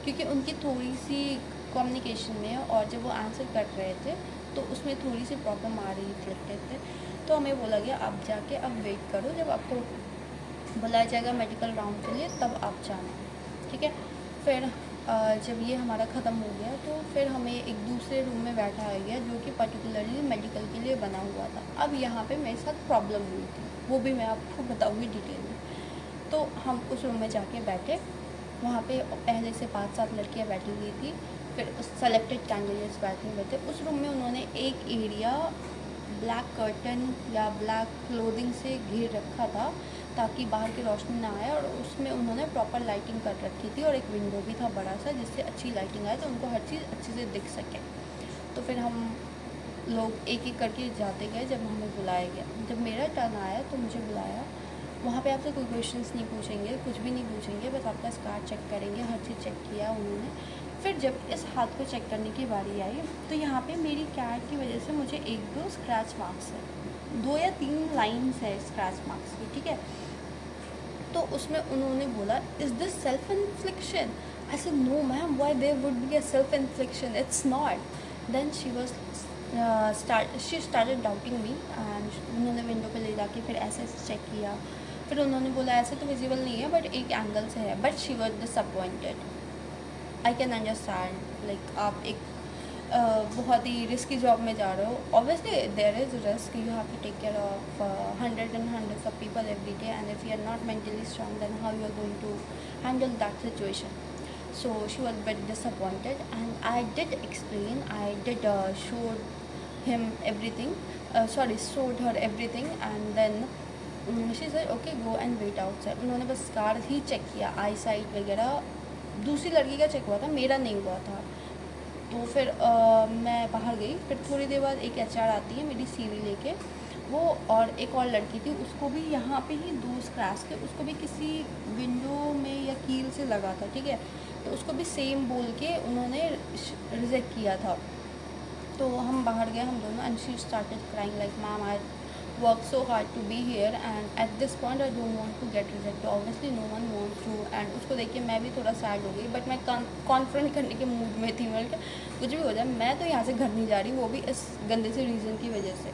क्योंकि उनकी थोड़ी सी कम्युनिकेशन में, और जब वो आंसर कर रहे थे तो उसमें थोड़ी सी प्रॉब्लम आ रही रिजेक्टेड थे। तो हमें बोला गया आप जाके अब वेट करो, जब आपको बुलाया जाएगा मेडिकल राउंड के लिए तब आप जाना। ठीक है, फिर जब ये हमारा ख़त्म हो गया तो फिर हमें एक दूसरे रूम में बैठाया गया जो कि पर्टिकुलरली मेडिकल के लिए बना हुआ था। अब यहाँ पे मेरे साथ प्रॉब्लम हुई थी, वो भी मैं आपको बताऊँगी डिटेल में। तो हम उस रूम में जाके बैठे, वहाँ पे पहले से 5-7 लड़कियाँ बैठी हुई थी, फिर उस सेलेक्टेड कैंडिडेट्स बैठे हुए थे। उस रूम में उन्होंने एक एरिया ब्लैक कर्टन या ब्लैक क्लोथिंग से घेर रखा था ताकि बाहर की रोशनी ना आए, और उसमें उन्होंने प्रॉपर लाइटिंग कर रखी थी और एक विंडो भी था बड़ा सा जिससे अच्छी लाइटिंग आए तो उनको हर चीज़ अच्छे से दिख सके। तो फिर हम लोग एक एक करके जाते गए। जब हमें बुलाया गया, जब मेरा टर्न आया तो मुझे बुलाया। वहाँ पे आपसे कोई क्वेश्चंस नहीं पूछेंगे, कुछ भी नहीं पूछेंगे, बस आपका स्कार चेक करेंगे। हर चीज़ चेक किया उन्होंने। फिर जब इस हाथ को चेक करने की बारी आई तो यहाँ पे मेरी कैट की वजह से मुझे 1-2 स्क्रैच मार्क्स है, 2 या 3 लाइन्स है स्क्रैच मार्क्स की, ठीक है। तो उसमें उन्होंने बोला, is this self infliction? I said no ma'am, why there would be a self infliction, it's not. Then she started doubting me, and उन्होंने विंडो पे ले जाके फिर ऐसे चेक किया। फिर उन्होंने बोला ऐसे तो विजिबल नहीं है बट एक एंगल से है, but she was disappointed. I can understand, like आप एक बहुत ही रिस्की जॉब में जा रहे हो। Obviously there is risk, you have to take care of hundred and hundreds of people every day, and if you are not mentally strong then how you are going to handle that situation. So she was very disappointed, and I did explain, I did showed him everything, showed her everything, and then she said okay go and wait outside। उन्होंने बस scar ही check किया, आई site वगैरह दूसरी लड़की का check हुआ था, मेरा नहीं हुआ था। तो फिर मैं बाहर गई। फिर थोड़ी देर बाद एक एचआर आती है मेरी सीवी लेके, वो और एक और लड़की थी, उसको भी यहाँ पे ही 2 स्क्रैच थे, उसको भी किसी विंडो में या कील से लगा था, ठीक है। तो उसको भी सेम बोल के उन्होंने रिजेक्ट किया था। तो हम बाहर गए हम दोनों, and she started crying like ma'am I work so hard to be here and at this point I don't want to get rejected, obviously no one wants to। and उसको देख के मैं भी थोड़ा सैड हो गई, बट मैं confront करने के मूड में थी। मैं कुछ भी हो जाए, मैं तो यहाँ से घर नहीं जा रही, वो भी इस गंदे से रीज़न की वजह से।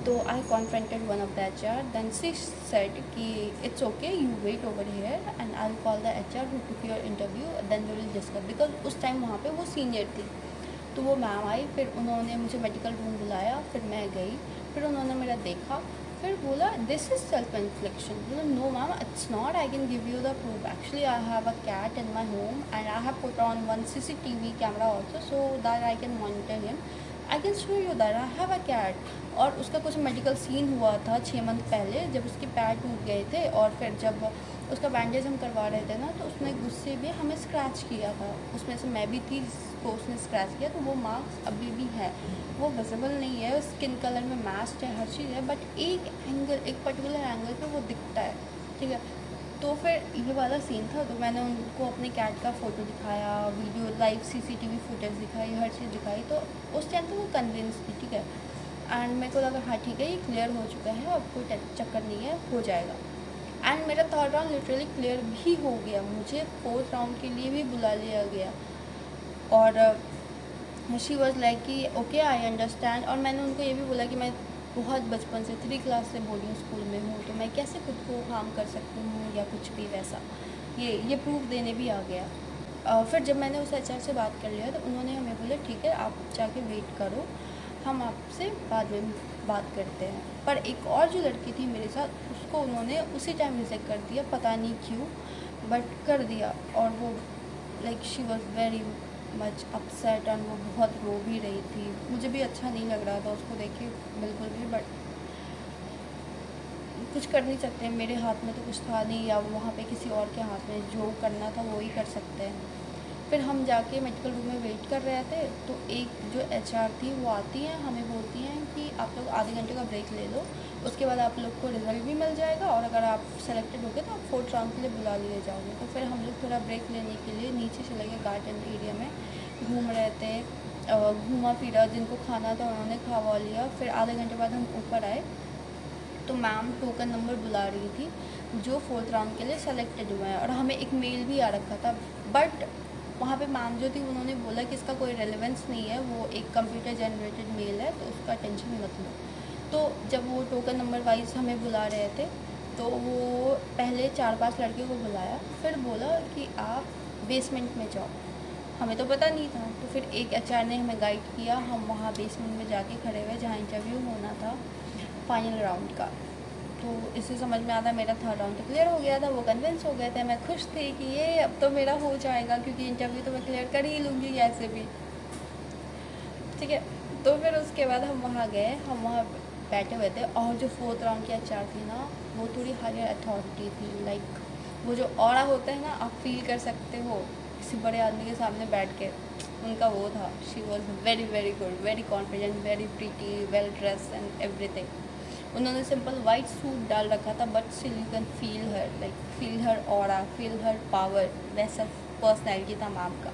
तो I confronted one of the HR, then she said कि it's okay you wait over here and I will call the HR who took your interview, then we will discuss, because उस time वहाँ पे वो senior थी। तो वो ma'am आई, फिर उन्होंने मुझे मेडिकल रूम बुलाया, फिर मैं गई, फिर उन्होंने मेरा देखा, फिर बोला दिस इज़ सेल्फ इन्फ्लिक्शन। बोला no ma'am it's not, I can give you the proof, actually I have a cat in my home and I have put on 1 CCTV camera also so that I can monitor him, I can show you that I have a cat. और उसका कुछ medical scene हुआ था 6 month पहले, जब उसके पैर टूट गए थे, और फिर जब उसका बैंडेज हम करवा रहे थे ना, तो उसने गुस्से में हमें स्क्रैच किया था, उसमें से मैं भी थी जिसको उसने स्क्रैच किया। तो वो मार्क्स अभी भी है, वो विजिबल नहीं है, स्किन कलर में मैच्ड है, हर चीज़ है, बट एक एंगल, एक पर्टिकुलर एंगल पे वो दिखता है, ठीक है। तो फिर ये वाला सीन था। तो मैंने उनको अपने कैट का फ़ोटो दिखाया, वीडियो लाइव CCTV फुटेज दिखाई, हर चीज़ दिखाई। तो उस टाइम तो वो कन्विंस थी, ठीक है। एंड मेरे को लगा हाँ ठीक है ये क्लियर हो चुका है, अब कोई चक्कर नहीं है, हो जाएगा। एंड मेरा 3rd राउंड लिटरली क्लियर भी हो गया, मुझे 4th राउंड के लिए भी बुला लिया गया। और शी वॉज़ लाइक कि ओके आई अंडरस्टैंड। और मैंने उनको ये भी बोला कि मैं बहुत बचपन से 3 क्लास से बोर्डिंग स्कूल में हूँ, तो मैं कैसे खुद को हार्म कर सकती हूँ या कुछ भी वैसा, ये प्रूफ देने भी आ गया। फिर जब मैंने उस HR से बात कर लिया तो उन्होंने हमें बोला ठीक है आप जाके वेट करो, हम आपसे बाद में बात करते हैं। पर एक और जो लड़की थी मेरे साथ, उसको उन्होंने उसी टाइम रिजेक्ट कर दिया, पता नहीं क्यों, बट कर दिया। और वो like she was very much upset, and वो बहुत रो भी रही थी। मुझे भी अच्छा नहीं लग रहा था उसको देख के बिल्कुल भी, बट कुछ कर नहीं सकते, मेरे हाथ में तो कुछ था नहीं, या वहाँ पे किसी और के हाथ में, जो करना था वो ही कर सकते हैं। फिर हम जाके मेडिकल रूम में वेट कर रहे थे, तो एक जो HR थी वो आती हैं, हमें बोलती हैं कि आप लोग आधे घंटे का ब्रेक ले लो, उसके बाद आप लोग को रिज़ल्ट भी मिल जाएगा, और अगर आप सेलेक्टेड हो गए तो आप 4th राउंड के लिए बुला लिए जाओगे। तो फिर हम लोग थोड़ा ब्रेक लेने के लिए नीचे चले गए, गार्डन एरिया में घूम रहे थे, घूमा फिरा, जिनको खाना था उन्होंने खावा लिया। फिर आधे घंटे बाद हम ऊपर आए तो मैम टोकन नंबर बुला रही थी जो 4th राउंड के लिए सेलेक्टेड हुए हैं, और हमें एक मेल भी आ रखा था। बट वहाँ पे मैम जो थी उन्होंने बोला कि इसका कोई रेलेवेंस नहीं है, वो एक कंप्यूटर जनरेटेड मेल है, तो उसका टेंशन मत लो। तो जब वो टोकन नंबर वाइज हमें बुला रहे थे, तो वो पहले 4-5 लड़कियों को बुलाया, फिर बोला कि आप बेसमेंट में जाओ। हमें तो पता नहीं था। तो फिर एक एचआर ने हमें गाइड किया, हम वहाँ बेसमेंट में जाके खड़े हुए जहाँ इंटरव्यू होना था फाइनल राउंड का। तो इससे समझ में आता मेरा थर्ड राउंड तो क्लियर हो गया था, वो कन्विंस हो गए थे, मैं खुश थी कि ये अब तो मेरा हो जाएगा क्योंकि इंटरव्यू तो मैं क्लियर कर ही लूँगी कैसे भी, ठीक है। तो फिर उसके बाद हम वहाँ गए, हम वहाँ बैठे हुए थे, और जो फोर्थ राउंड की एचआर थी ना, वो थोड़ी हायर अथॉरिटी थी। लाइक वो जो ऑरा होता है ना, आप फील कर सकते हो किसी बड़े आदमी के सामने बैठ के, उनका वो था। She was very very good, very confident, very pretty, well dress and everything. उन्होंने सिंपल वाइट सूट डाल रखा था, but still you can feel her, like feel her aura, feel her power. वैसा पर्सनैलिटी था मैम का।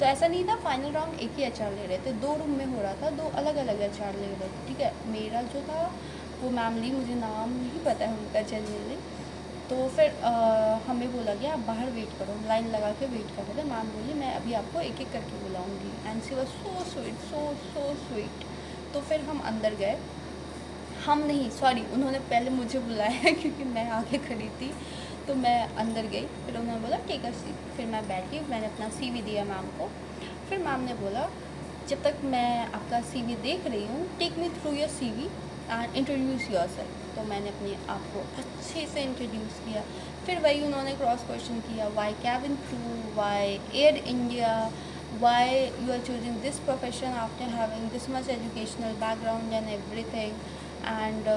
तो ऐसा नहीं था फाइनल राउंड एक ही एचआर ले रहे थे, 2 रूम में हो रहा था, 2 अलग अलग एचआर ले रहे थे, ठीक है। मेरा जो था वो मैम ली, मुझे नाम नहीं पता है उनका जनरली। तो फिर हमें बोला गया आप बाहर वेट करो, हम लाइन लगा के वेट कर रहे थे। मैम बोली मैं अभी आपको एक एक करके बुलाऊंगी, and she was so sweet, so sweet. तो फिर हम अंदर गए, हम नहीं, सॉरी, उन्होंने पहले मुझे बुलाया क्योंकि मैं आगे खड़ी थी। तो मैं अंदर गई, फिर उन्होंने बोला टेक अ सीट। फिर मैं बैठी, मैंने अपना सीवी दिया मैम को। फिर मैम ने बोला जब तक मैं आपका सीवी देख रही हूँ, take me through your CV and introduce yourself. तो मैंने अपने आप को अच्छे से इंट्रोड्यूस किया। फिर वही उन्होंने क्रॉस क्वेश्चन किया, why cabin crew, why Air India, why you are choosing this profession after having this much educational background and everything, and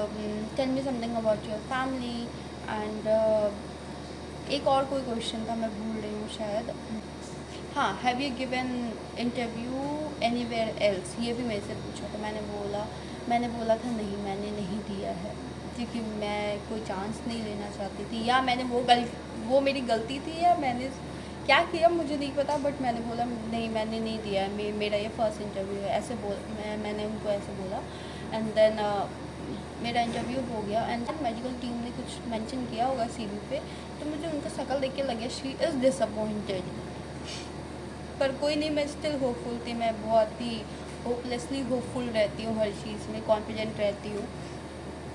tell me something about your family, and एक और कोई question था, मैं भूल रही हूँ शायद। हाँ, have you given interview anywhere else, ये भी मेरे से पूछा। तो मैंने बोला था नहीं, मैंने नहीं दिया है, क्योंकि मैं कोई चांस नहीं लेना चाहती थी, या मैंने वो मेरी गलती थी, या मैंने क्या किया मुझे नहीं पता, बट मैंने बोला नहीं, मैंने नहीं दिया है, मेरा ये फर्स्ट इंटरव्यू है, ऐसे मैंने उनको ऐसे बोला। एंड देन मेरा इंटरव्यू हो गया, एंड देन मेडिकल टीम ने कुछ मेंशन किया होगा सीवी पे, तो मुझे उनका शक्ल देख के लगे शी इज़ डिसअपॉइंटेड। पर कोई नहीं, मैं स्टिल होपफुल थी, मैं बहुत ही होपलेसली होपफुल रहती हूँ, हर चीज़ में कॉन्फिडेंट रहती हूँ।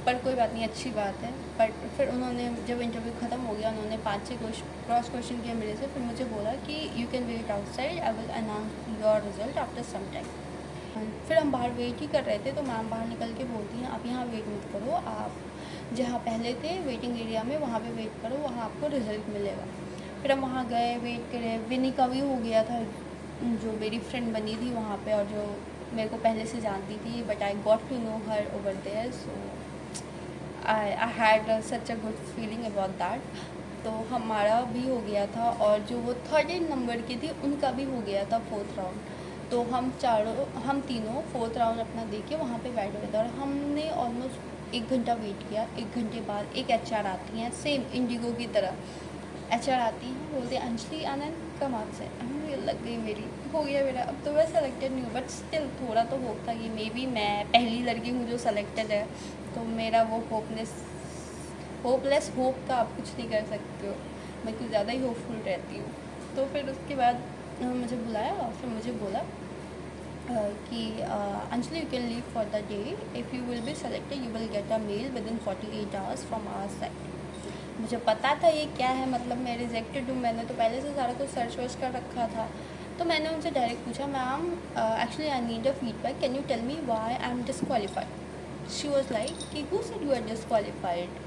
पर कोई बात नहीं, अच्छी बात है। बट फिर उन्होंने जब इंटरव्यू ख़त्म हो गया, उन्होंने 5-6 क्रॉस क्वेश्चन किया मेरे से। फिर मुझे बोला कि you can wait outside, I will announce your result after some time. फिर हम बाहर वेट ही कर रहे थे, तो मैम बाहर निकल के बोलती हैं आप यहाँ वेट मत करो, आप जहाँ पहले थे वेटिंग एरिया में वहाँ पे वेट करो, वहाँ आपको रिज़ल्ट मिलेगा। फिर हम वहाँ गए, वेट करे। विनी का भी हो गया था, जो मेरी फ्रेंड बनी थी वहाँ पे, और जो मेरे को पहले से जानती थी, but I got to know her over there, so I had such a good feeling about that। तो हमारा भी हो गया था, और जो वो 13 नंबर की थी उनका भी हो गया था फोर्थ राउंड। तो हम तीनों फोर्थ राउंड अपना दे के वहाँ पे बैठे हुए थे, और हमने ऑलमोस्ट 1 घंटा वेट किया। 1 घंटे बाद एक एचआर आती हैं, सेम इंडिगो की तरह एचआर आती हैं, बोलते हैं अंजलि आनंद कम आपसे। लग गई मेरी, हो गया मेरा। अब तो मैं सेलेक्टेड नहीं हूँ, बट स्टिल थोड़ा तो होप था कि मे बी मैं पहली लड़की हूँ जो सेलेक्टेड है, तो मेरा वो होपलेस होप का आप कुछ नहीं कर सकते हो, मैं कुछ ज़्यादा ही होपफुल रहती हूँ। तो फिर उसके बाद मुझे बुलाया, और फिर मुझे बोला कि Anjali you can leave for the day, if you will be selected you will get a mail within 48 hours from our side. मुझे पता था ये क्या है, मतलब मैं रिजेक्टेड हूँ, मैंने तो पहले से सारा कुछ सर्च वर्च कर रखा था। तो मैंने उनसे डायरेक्ट पूछा, ma'am actually I need a feedback, can you tell me why I am disqualified. She was like कि who said you are disqualified,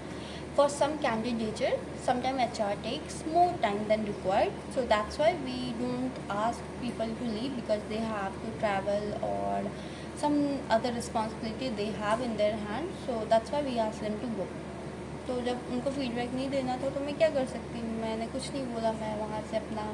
for some candidature sometimes HR takes more time than required, so that's why we don't ask people to leave because they have to travel or some other responsibility they have in their hand, so that's why we ask them to go। तो जब उनको feedback नहीं देना था तो मैं क्या कर सकती हूँ, मैंने कुछ नहीं बोला, मैं वहाँ से अपना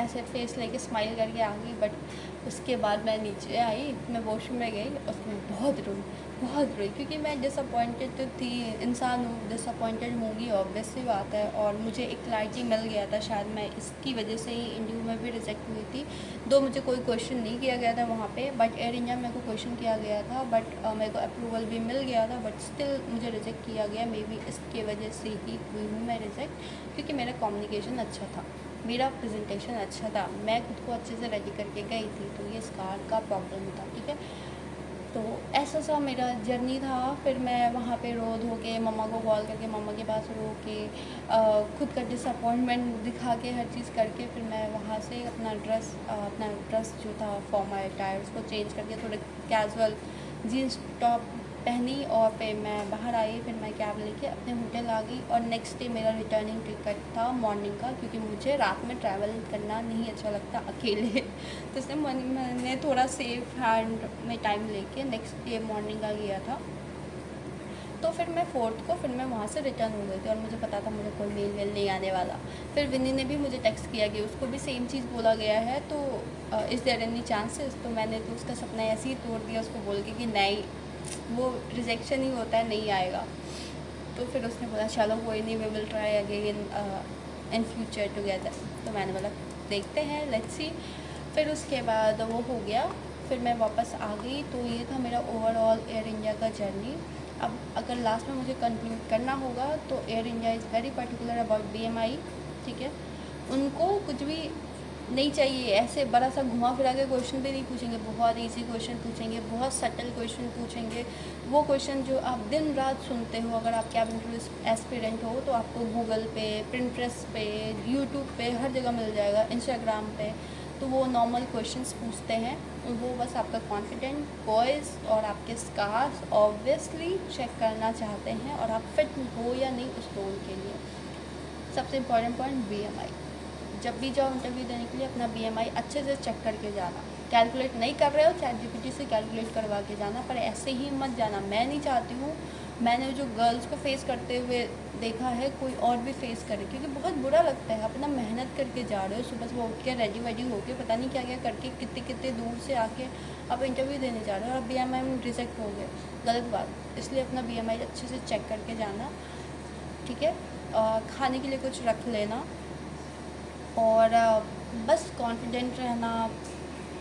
ऐसे फेस लेके स्माइल करके आ गई। बट उसके बाद मैं नीचे आई, मैं वॉशरूम में गई, उसमें बहुत रोई, क्योंकि मैं डिसअपॉइंटेड तो थी, इंसान हूँ, डिसअपॉइंटेड होंगी, ऑब्वियस सी बात है। और मुझे एक क्लैरिटी मिल गया था, शायद मैं इसकी वजह से ही इंटरव्यू में भी रिजेक्ट हुई थी। दो मुझे कोई क्वेश्चन नहीं किया गया था वहाँ पे, बट एयर इंडिया मेरे को क्वेश्चन किया गया था, बट मेरे को अप्रूवल भी मिल गया था, बट स्टिल मुझे रिजेक्ट किया गया। मे बी इसके वजह से ही हुई हूँ मैं रिजेक्ट, क्योंकि मेरा कम्युनिकेशन अच्छा था, मेरा प्रेजेंटेशन अच्छा था, मैं खुद को अच्छे से रेडी करके गई थी, तो ये स्कार का प्रॉब्लम था, ठीक है। तो ऐसा सा मेरा जर्नी था। फिर मैं वहाँ पे रो धो के मम्मा को कॉल करके मम्मा के पास रो के खुद का डिसअपॉइंटमेंट दिखा के हर चीज़ करके फिर मैं वहाँ से अपना ड्रेस जो था फॉर्मल अटायर उसको चेंज करके थोड़े कैजुअल जीन्स टॉप पहनी और फिर मैं बाहर आई। फिर मैं कैब लेके अपने होटल आ गई और नेक्स्ट डे मेरा रिटर्निंग टिकट था मॉर्निंग का, क्योंकि मुझे रात में ट्रैवल करना नहीं अच्छा लगता अकेले तो इसलिए मैंने थोड़ा सेफ हैंड में टाइम लेके नेक्स्ट डे मॉर्निंग का गया था। तो फिर मैं 4th को फिर मैं वहाँ से रिटर्न हो गई थी और मुझे पता था मुझे कोई मेल वेल नहीं आने वाला। फिर विनी ने भी मुझे टेक्स्ट किया कि उसको भी सेम चीज़ बोला गया है, तो इज़ देयर एनी चांसेस। तो मैंने तो उसका सपना ऐसे ही तोड़ दिया उसको बोल के कि नहीं, वो रिजेक्शन ही होता है, नहीं आएगा। तो फिर उसने बोला चलो कोई नहीं, we will try again in future together. तो मैंने बोला देखते हैं, लेट्स सी। फिर उसके बाद वो हो गया, फिर मैं वापस आ गई। तो ये था मेरा ओवरऑल एयर इंडिया का जर्नी। अब अगर लास्ट में मुझे कंक्लूड करना होगा तो air India is very particular about BMI, ठीक है। उनको कुछ भी नहीं चाहिए, ऐसे बड़ा सा घुमा फिरा के क्वेश्चन भी नहीं पूछेंगे, बहुत इजी क्वेश्चन पूछेंगे, बहुत सटल क्वेश्चन पूछेंगे। वो क्वेश्चन जो आप दिन रात सुनते हो, अगर आप कैबिन क्रू एस्पिरेंट हो तो आपको गूगल पे, पिंटरेस्ट पे, यूट्यूब पे हर जगह मिल जाएगा, इंस्टाग्राम पे। तो वो नॉर्मल क्वेश्चंस पूछते हैं, वो बस आपका कॉन्फिडेंट वॉइस और आपके स्कार्स ऑब्वियसली चेक करना चाहते हैं और आप फिट हो या नहीं उस रोल के लिए। सबसे इम्पॉर्टेंट पॉइंट BMI। जब भी जाओ इंटरव्यू देने के लिए अपना BMI अच्छे से चेक करके जाना। कैलकुलेट नहीं कर रहे हो, ChatGPT से कैलकुलेट करवा के जाना, पर ऐसे ही मत जाना। मैं नहीं चाहती हूँ, मैंने जो गर्ल्स को फेस करते हुए देखा है कोई और भी फेस करे, क्योंकि बहुत बुरा लगता है। अपना मेहनत करके जा रहे हो, सुबह सुबह उठ के रेडी वेडी होके पता नहीं क्या क्या करके कितने कितने दूर से आके आप इंटरव्यू देने जा रहे हो और BMI में रिजेक्ट हो गए, गलत बात। इसलिए अपना BMI अच्छे से चेक करके जाना, ठीक है। खाने के लिए कुछ रख लेना और बस कॉन्फिडेंट रहना,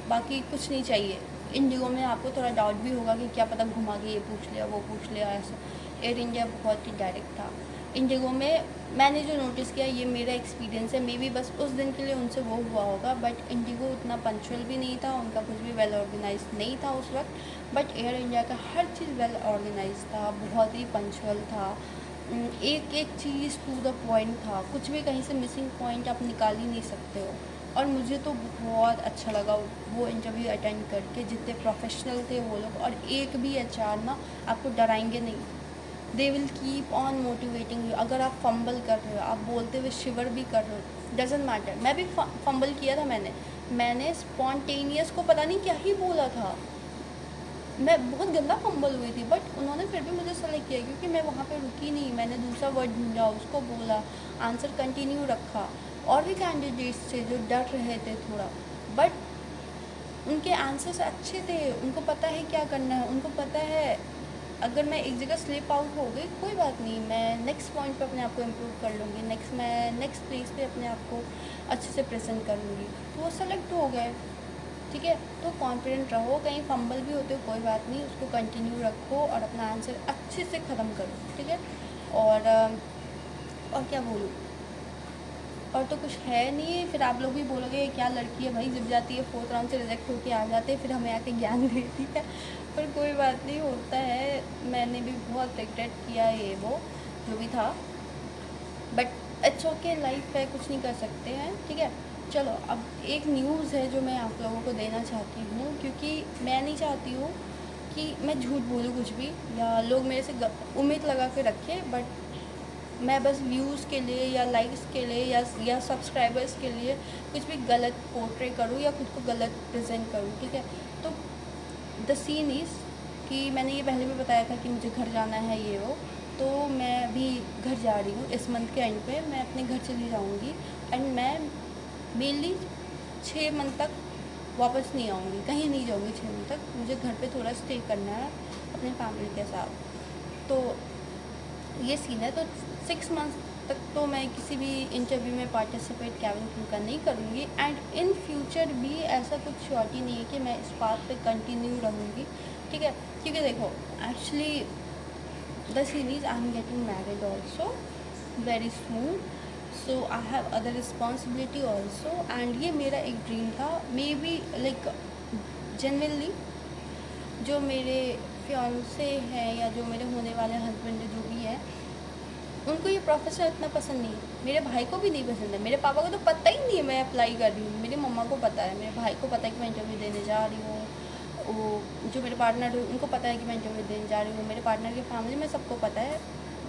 बाकी कुछ नहीं चाहिए। इंडिगो में आपको थोड़ा डाउट भी होगा कि क्या पता घुमा के ये पूछ लिया वो पूछ लिया ऐसा। एयर इंडिया बहुत ही डायरेक्ट था। इंडिगो में मैंने जो नोटिस किया, ये मेरा एक्सपीरियंस है, मे बी बस उस दिन के लिए उनसे वो हुआ होगा, बट इंडिगो उतना पंचुअल भी नहीं था, उनका कुछ भी वेल ऑर्गेनाइज नहीं था उस वक्त। बट एयर इंडिया का हर चीज़ वेल ऑर्गेनाइज था, बहुत ही पंचुअल था, एक एक चीज़ टू द पॉइंट था, कुछ भी कहीं से मिसिंग पॉइंट आप निकाल ही नहीं सकते हो। और मुझे तो बहुत अच्छा लगा वो इंटरव्यू अटेंड करके, जितने प्रोफेशनल थे वो लोग। और एक भी HR ना आपको डराएंगे नहीं, they will keep on motivating you. अगर आप फंबल कर रहे हो, आप बोलते हुए शिवर भी कर रहे हो, डजेंट मैटर। मैं भी फंबल किया था, मैंने स्पॉन्टेनियस को पता नहीं क्या ही बोला था, मैं बहुत गंदा फंबल हुई थी, बट उन्होंने फिर भी मुझे सेलेक्ट किया क्योंकि मैं वहाँ पे रुकी नहीं, मैंने दूसरा वर्ड ढूंढा, उसको बोला, आंसर कंटिन्यू रखा। और भी कैंडिडेट्स थे जो डर रहे थे थोड़ा, बट उनके आंसर्स अच्छे थे, उनको पता है क्या करना है, उनको पता है अगर मैं एक जगह स्लिप आउट हो गई कोई बात नहीं, मैं नेक्स्ट पॉइंट पे अपने आप को इम्प्रूव कर लूँगी, मैं नेक्स्ट प्लेस पे अपने आप को अच्छे से प्रेजेंट कर लूँगी। तो वो सेलेक्ट हो गए, ठीक है। तो कॉन्फिडेंट रहो, कहीं फंबल भी होते हो कोई बात नहीं, उसको कंटिन्यू रखो और अपना आंसर अच्छे से ख़त्म करो, ठीक है। और क्या बोलूँ, और तो कुछ है नहीं। फिर आप लोग भी बोलोगे क्या लड़की है भाई, जब जाती है 4th राउंड से रिजेक्ट होके आ जाते हैं, फिर हमें आके ज्ञान देती है। पर कोई बात नहीं, होता है, मैंने भी बहुत रिग्रेट किया ये वो जो भी था, बट इट्स ओके, लाइफ है, कुछ नहीं कर सकते हैं, ठीक है। चलो अब एक न्यूज़ है जो मैं आप लोगों को देना चाहती हूँ, क्योंकि मैं नहीं चाहती हूँ कि मैं झूठ बोलूँ कुछ भी या लोग मेरे से उम्मीद लगा के रखें, बट मैं बस व्यूज़ के लिए या लाइक्स के लिए या सब्सक्राइबर्स के लिए कुछ भी गलत पोर्ट्रे करूँ या खुद को गलत प्रेजेंट करूँ, ठीक है। तो द सीन इज़ कि मैंने ये पहले भी बताया था कि मुझे घर जाना है ये वो, तो मैं अभी घर जा रही हूँ, इस मंथ के एंड पे मैं अपने घर चली जाऊँगी एंड मैं मेनली 6 मंथ तक वापस नहीं आऊँगी, कहीं नहीं जाऊँगी 6 मंथ तक। मुझे घर पे थोड़ा स्टे करना है अपने फैमिली के साथ, तो ये सीन है। तो 6 मंथ्स तक तो मैं किसी भी इंटरव्यू में पार्टिसिपेट कैबिन क्रू का नहीं करूँगी एंड इन फ्यूचर भी ऐसा कुछ श्योरिटी नहीं है कि मैं इस बात पे कंटिन्यू रहूँगी, ठीक है। क्योंकि देखो actually the series I am getting married also very soon, so I have other responsibility also and ये मेरा एक ड्रीम था, मे बी लाइक जेन्युइनली जो मेरे फियांसे हैं या जो मेरे होने वाले हस्बैंड जो भी है, उनको ये प्रोफेशन इतना पसंद नहीं है। मेरे भाई को भी नहीं पसंद है, मेरे पापा को तो पता ही नहीं है मैं अप्लाई कर रही हूँ, मेरी मम्मा को पता है, मेरे भाई को पता है कि मैं इंटरव्यू देने जा रही हूँ, वो जो मेरे पार्टनर है उनको पता है कि मैं इंटरव्यू देने जा रही हूँ, मेरे पार्टनर की फैमिली में सबको पता है।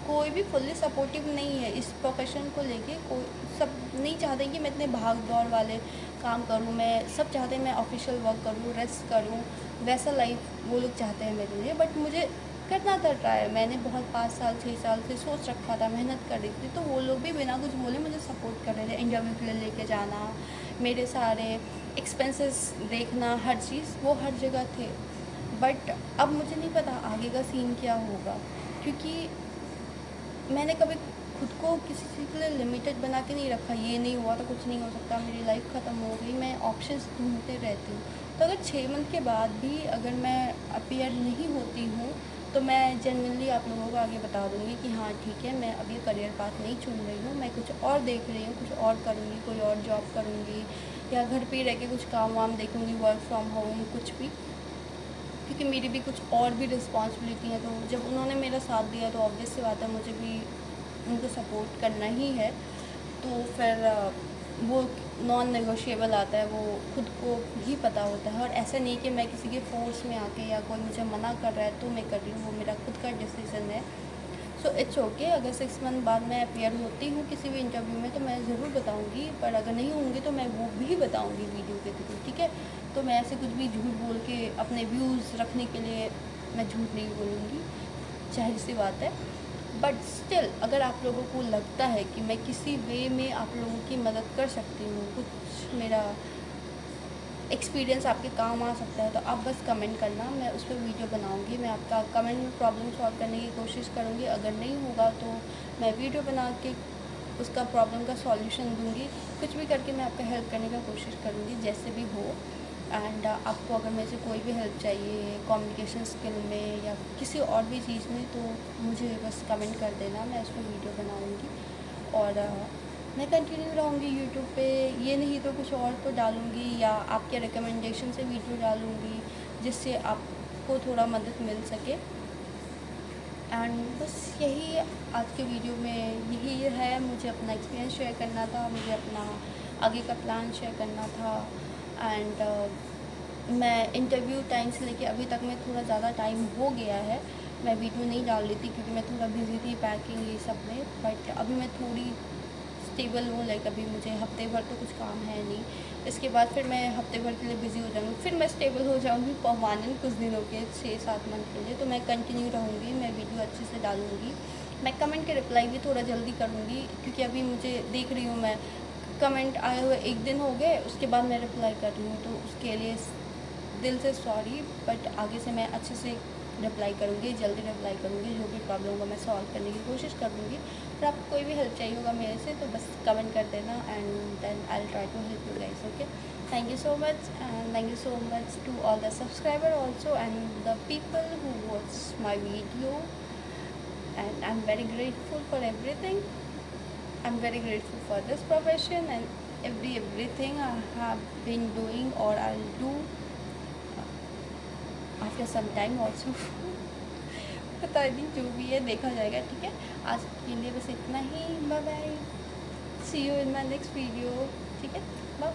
कोई भी फुल्ली सपोर्टिव नहीं है इस प्रोफेशन को लेके। कोई, सब नहीं चाहते कि मैं इतने भाग दौड़ वाले काम करूँ, मैं सब चाहते हैं मैं ऑफिशियल वर्क करूँ, रेस्ट करूँ, वैसा लाइफ वो लोग चाहते हैं मेरे लिए। बट मुझे करना था ट्राई, मैंने बहुत 5 साल 6 साल से सोच रखा था, मेहनत कर रही थी, तो वो लोग भी बिना कुछ बोले मुझे सपोर्ट कर रहे थे। इंटरव्यू के लिए लेके जाना, मेरे सारे एक्सपेंसेस देखना, हर चीज़ वो हर जगह थे। बट अब मुझे नहीं पता आगे का सीन क्या होगा, क्योंकि मैंने कभी खुद को किसी चीज़ के लिए लिमिटेड बना के नहीं रखा। ये नहीं हुआ तो कुछ नहीं हो सकता, मेरी लाइफ ख़त्म हो गई, मैं ऑप्शंस ढूंढते रहती हूँ। तो अगर 6 मंथ के बाद भी अगर मैं अपीयर नहीं होती हूँ तो मैं जेन्युइनली आप लोगों को आगे बता दूँगी कि हाँ ठीक है, मैं अब ये करियर पाथ नहीं चुन रही हूँ, मैं कुछ और देख रही हूँ, कुछ और करूँगी, कोई और जॉब करूँगी, या घर पे रह के कुछ काम वाम देखूँगी, वर्क फ्रॉम होम कुछ भी, क्योंकि मेरी भी कुछ और भी रिस्पॉन्सिबिलिटी है। तो जब उन्होंने मेरा साथ दिया तो ऑब्वियस सी बात है मुझे भी उनको सपोर्ट करना ही है। तो फिर वो नॉन नेगोशिएबल आता है, वो खुद को भी पता होता है। और ऐसा नहीं कि मैं किसी के फोर्स में आके या कोई मुझे मना कर रहा है तो मैं कर रही हूँ, वो मेरा खुद का डिसीज़न है। So it's okay. अगर 6 मंथ बाद मैं अपीयर होती हूँ किसी भी इंटरव्यू में तो मैं ज़रूर बताऊँगी, पर अगर नहीं होंगी तो मैं वो भी बताऊँगी वीडियो के थ्रू, ठीक है। तो मैं ऐसे कुछ भी झूठ बोल के अपने व्यूज़ रखने के लिए मैं झूठ नहीं बोलूँगी, जाहिर सी बात है। बट स्टिल अगर आप लोगों को लगता है कि मैं किसी वे में आप लोगों की मदद कर सकती हूँ, कुछ मेरा एक्सपीरियंस आपके काम आ सकता है, तो आप बस कमेंट करना, मैं उस पर वीडियो बनाऊंगी। मैं आपका कमेंट में प्रॉब्लम सॉल्व करने की कोशिश करूंगी। अगर नहीं होगा तो मैं वीडियो बना के उसका प्रॉब्लम का सॉल्यूशन दूंगी। कुछ भी करके मैं आपका हेल्प करने का कोशिश करूंगी, जैसे भी हो। एंड आपको अगर मेरे से कोई भी हेल्प चाहिए कम्युनिकेशन स्किल में या किसी और भी चीज़ में, तो मुझे बस कमेंट कर देना, मैं उस पर वीडियो बनाऊँगी। और मैं कंटिन्यू रहूँगी यूट्यूब पे, ये नहीं तो कुछ और तो डालूँगी, या आपके रिकमेंडेशन से वीडियो डालूँगी जिससे आपको थोड़ा मदद मिल सके। एंड बस यही आज के वीडियो में यही है, मुझे अपना एक्सपीरियंस शेयर करना था, मुझे अपना आगे का प्लान शेयर करना था। एंड मैं इंटरव्यू टाइम से लेके अभी तक में थोड़ा ज़्यादा टाइम हो गया है, मैं वीडियो नहीं डाल रही थी क्योंकि मैं थोड़ा बिज़ी थी पैकिंग ये सब में। बट अभी मैं थोड़ी स्टेबल हूँ, लाइक अभी मुझे हफ्ते भर तो कुछ काम है नहीं, इसके बाद फिर मैं हफ्ते भर के लिए बिज़ी हो जाऊँगी, फिर मैं स्टेबल हो जाऊँगी परमानेंट कुछ दिनों के 6-7 मंथ के लिए। तो मैं कंटिन्यू रहूँगी, मैं वीडियो अच्छे से डालूँगी, मैं कमेंट के रिप्लाई भी थोड़ा जल्दी करूँगी, क्योंकि अभी मुझे देख रही हूँ मैं कमेंट आए हुए 1 दिन हो गए, उसके बाद मैं रिप्लाई कर रही हूँ, तो उसके लिए दिल से सॉरी। बट आगे से मैं अच्छे से रिप्लाई करूँगी, जल्दी रिप्लाई करूँगी, जो भी प्रॉब्लम होगा मैं सॉल्व करने की कोशिश करूँगी। और आपको कोई भी हेल्प चाहिए होगा मेरे से तो बस कमेंट कर देना, and then I will try to help you guys, okay. Thank you so much, and thank you so much to all the subscriber also and the people who watch my video, and I am very grateful for everything. I am very grateful for this profession and everything I have been doing or I'll do after some time also. पता नहीं, जो भी है देखा जाएगा, ठीक है। आज के लिए बस इतना ही, bye bye, see you in my next video, ठीक है, बाय।